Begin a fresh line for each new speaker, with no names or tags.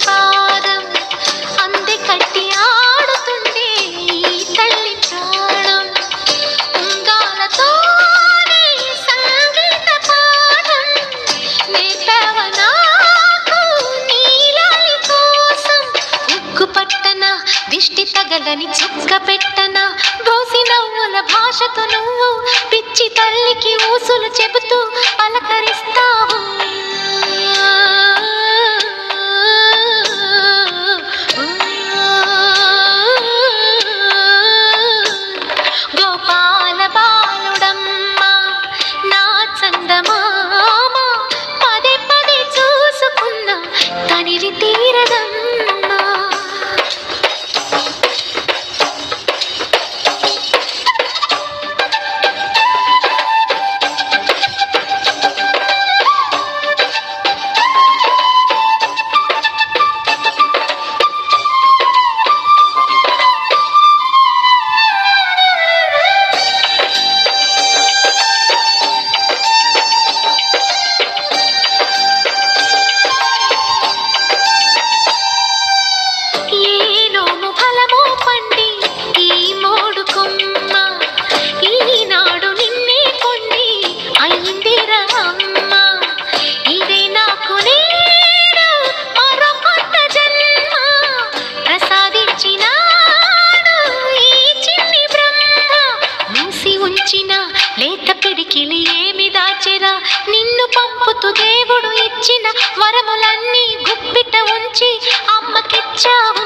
పాదం అంది కట్టి ఆడుతుండే ఈ తల్లి ప్రాణం ఉంగాలతోనే సంగీత పాఠం నేర్పావ నాకు నీలాలి కోసం ఉగ్గు పట్టన దిష్టి తగలని చుక్క పెట్టన దోసి నవ్వుల భాషతో నువ్వు పిచ్చి తల్లికి ఊసులు చెబుతూ పలకరిస్తావు గోపాల బాలుడమ్మ నా చందమామ పదే పదే చూసుకున్న తనివి తీరదమ్మా లేత పిడికిలి ఏమి దాచెరా నిన్ను పంపుతూ దేవుడు ఇచ్చిన వరములన్నీ గుప్పిట ఉంచి అమ్మకిచ్చావు